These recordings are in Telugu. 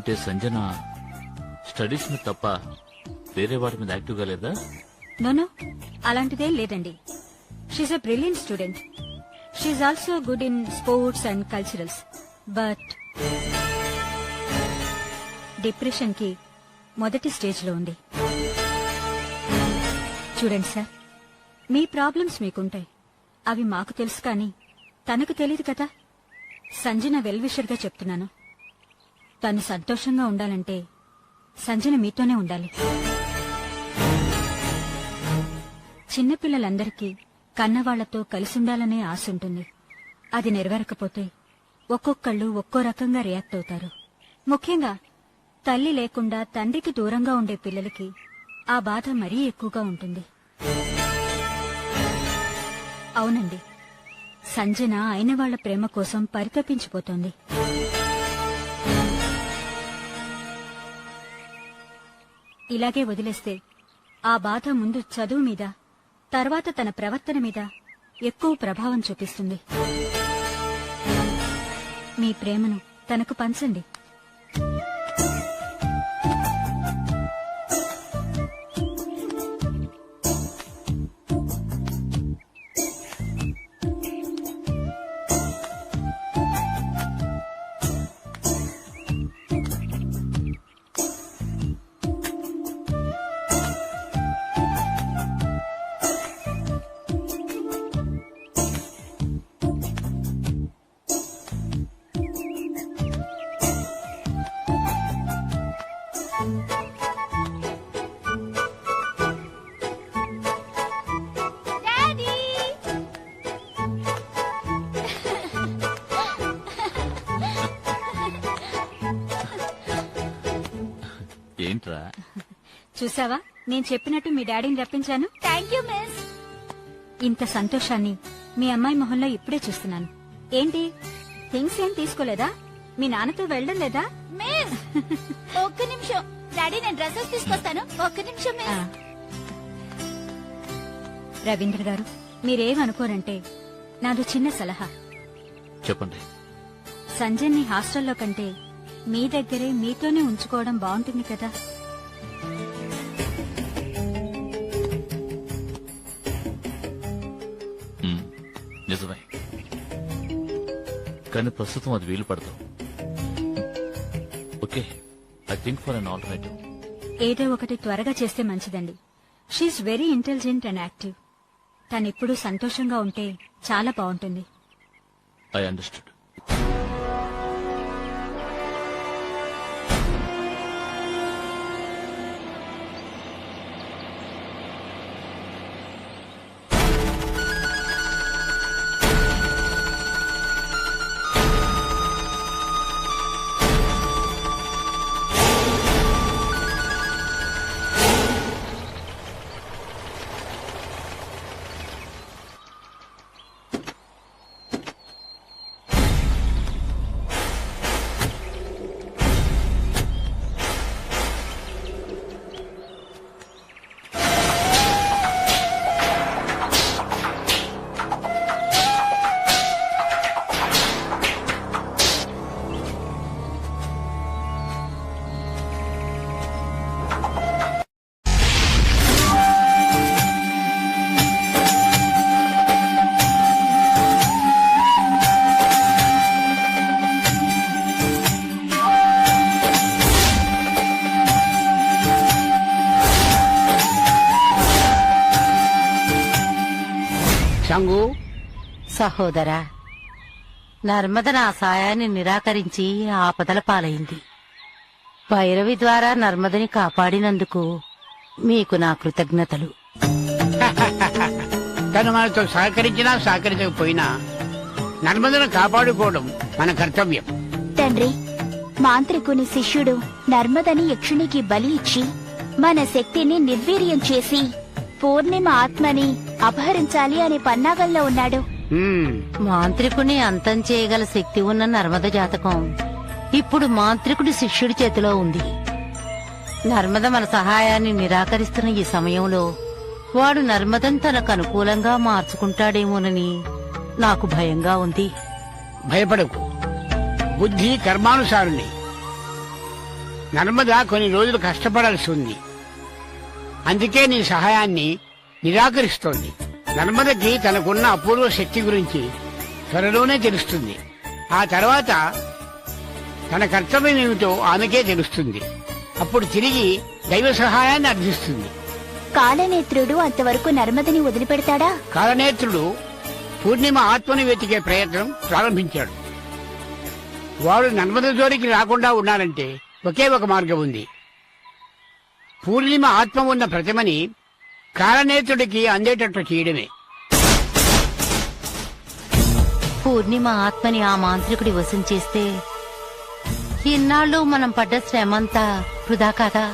అంటే సంజన స్టడీస్ మీద తప్ప వేరే వాటి మీద యాక్టివ్గా లేదా? నోనో, అలాంటిదేం లేదండి. She's a brilliant student. She's also good in sports and culturals. But depression కి మొదటి స్టేజ్ లో ఉంది. చూడండి సార్, మీ ప్రాబ్లమ్స్ మీకుంటాయి, అవి మాకు తెలుసు, కానీ తనకు తెలియదు కదా. సంజన వెల్ విషర్ గా చెప్తున్నాను. తను సంతోషంగా ఉండాలంటే సంజన మీతోనే ఉండాలి. చిన్నపిల్లలందరికీ కన్నవాళ్లతో కలిసుండాలనే ఆశ ఉంటుంది. అది నెరవేరకపోతే ఒక్కొక్కళ్ళు ఒక్కో రకంగా రియాక్ట్ అవుతారు. ముఖ్యంగా తల్లి లేకుండా తండ్రికి దూరంగా ఉండే పిల్లలకి ఆ బాధ మరీ ఎక్కువగా ఉంటుంది. అవునండి, సంజన అయిన వాళ్ల ప్రేమ కోసం పరితపించిపోతోంది. ఇలాగే వదిలేస్తే ఆ బాధ ముందు చదువు మీద, తర్వాత తన ప్రవర్తన మీద ఎక్కువ ప్రభావం చూపిస్తుంది. మీ ప్రేమను తనకు పంచండి. ఏంట్రా? చూసావా, నేను చెప్పినట్టు మీ డాడీని రప్పించాను. Thank you miss. ఇంత సంతోషాన్ని మీ అమ్మాయి మొహంలో ఇప్పుడే చూస్తున్నాను. ఏంటి, థింగ్స్ ఏం తీసుకోలేదా? మీ నాన్నతో వెళ్ళడం లేదా? మిస్ ఒక్క నిమిషం డాడీ, నేను డ్రెస్సెస్ తీసుకొస్తాను. ఒక్క నిమిషం మిస్. రవీంద్ర గారు, మీరేమనుకోరంటే నాది చిన్న సలహా. చెప్పండి. సంజయ్ని హాస్టల్లో కంటే మీ దగ్గరే మీతోనే ఉంచుకోవడం బాగుంటుంది కదా. నిజమే, కానీ ప్రస్తుతం అది వీలు పడదు. Okay, I think for an alternative. ఏదో ఒకటి త్వరగా చేస్తే మంచిదండి. She's very intelligent and active. తనెప్పుడూ సంతోషంగా ఉంటే చాలా బాగుంటుంది. I understood. శంగు, సహోదరా, నర్మద నా సాయాన్ని నిరాకరించి ఆపదల పాలైంది. భైరవి ద్వారా నర్మదని కాపాడినందుకు మీకు నా కృతజ్ఞతలు. తను మనతో సహకరించినా సహకరించకపోయినా నర్మదను కాపాడుకోవడం మన కర్తవ్యం. తండ్రి, మాంత్రికుని శిష్యుడు నర్మదని యక్షునికి బలి ఇచ్చి మన శక్తిని నిర్వీర్యం చేసి పూర్ణిమ ఆత్మని అపహరించాలి అనే పన్నాగంలో ఉన్నాడు. మాంత్రికుని అంతం చేయగల శక్తి ఉన్న నర్మద జాతకం ఇప్పుడు మాంత్రికుడి శిష్యుడి చేతిలో ఉంది. నర్మద మన సహాయాన్ని నిరాకరిస్తున్న ఈ సమయంలో వాడు నర్మదను తనకు అనుకూలంగా మార్చుకుంటాడేమోనని నాకు భయంగా ఉంది. భయపడకు, బుద్ధి కర్మానుసారుని. నర్మద కొన్ని రోజులు కష్టపడాల్సి ఉంది. అందుకే నీ సహాయాన్ని నిరాకరిస్తోంది. నర్మదకి తనకున్న అపూర్వ శక్తి గురించి త్వరలోనే తెలుస్తుంది. ఆ తర్వాత తన కర్తవ్యం ఏమిటో ఆమెకే తెలుస్తుంది. అప్పుడు తిరిగి దైవ సహాయాన్ని అర్థిస్తుంది. కాలనేత్రుడు అంతవరకు నర్మదని వదిలిపెడతాడా? కాలనేత్రుడు పూర్ణిమ ఆత్మను వెతికే ప్రయత్నం ప్రారంభించాడు. వాడు నర్మద జోలికి రాకుండా ఉండాలంటే ఒకే ఒక మార్గం ఉంది. పూర్ణిమ ఆత్మ ఉన్న ప్రతిమని కాలనేత్రుడికి అందేటట్లు చేయడమే. పూర్ణిమ ఆత్మని ఆ మాంత్రికుడి వశం చేస్తే ఇన్నాళ్ళు మనం పడ్డ శ్రమంతా వృధా కాదా?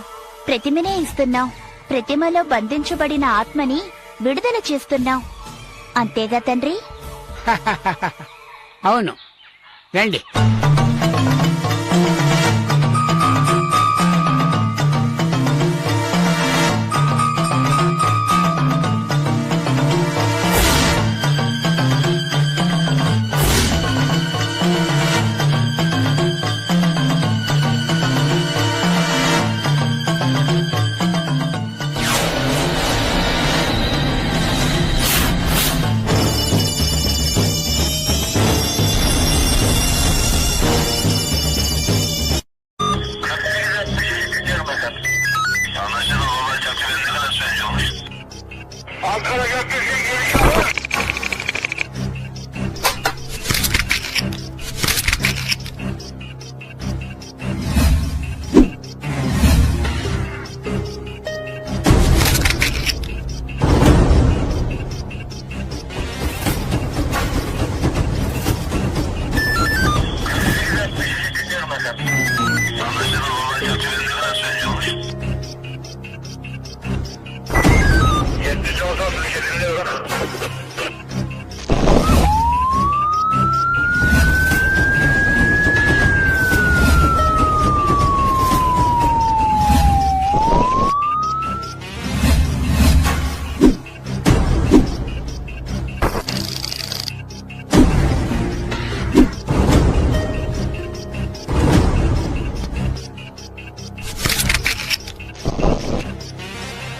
ప్రతిమనే ఇస్తున్నాం, ప్రతిమలో బంధించబడిన ఆత్మని విడుదల చేస్తున్నాం. అంతేగా తండ్రి? అవును, రండి.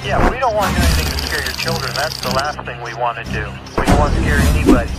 Yeah, we don't want to do anything to scare your children. That's the last thing we want to do. We don't want to scare anybody.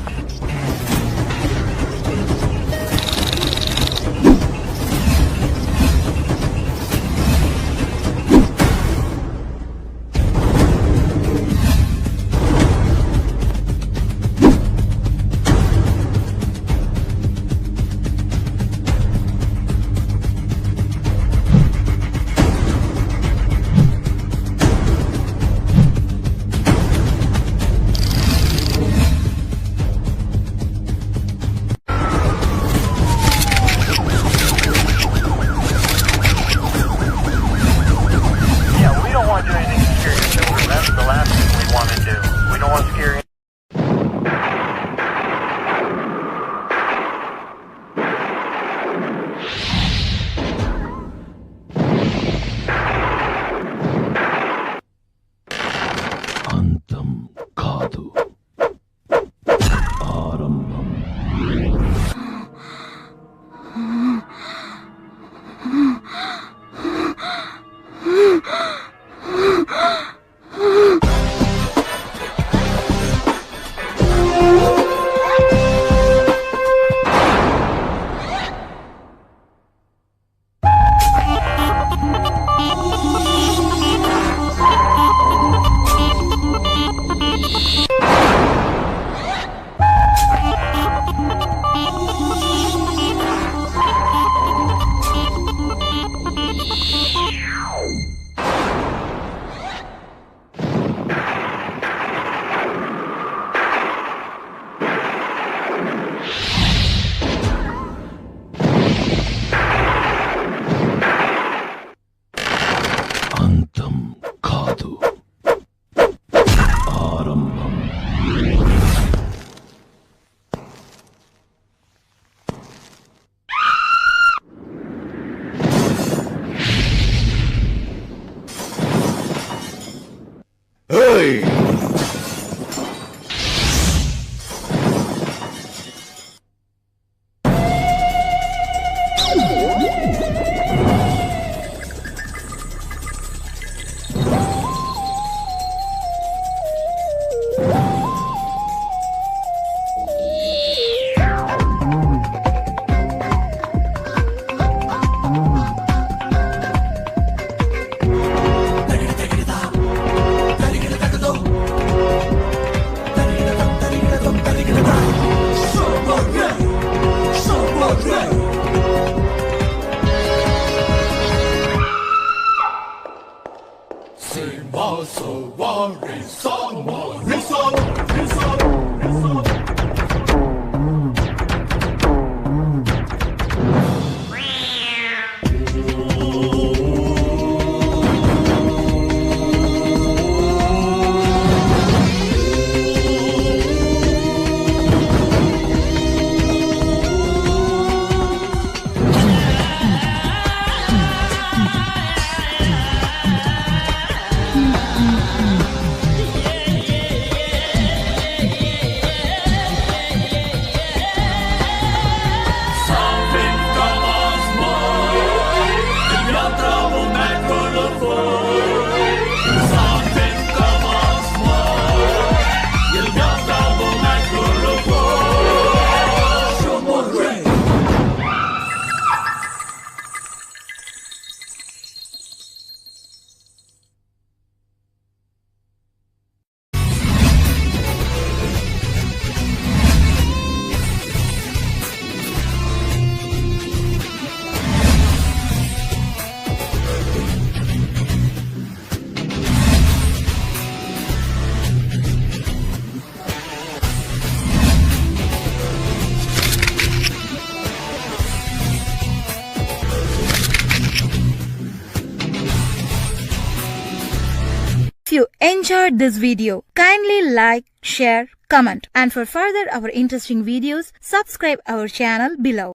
you enjoyed this video, kindly like, share, comment, and for further our interesting videos, subscribe our channel below.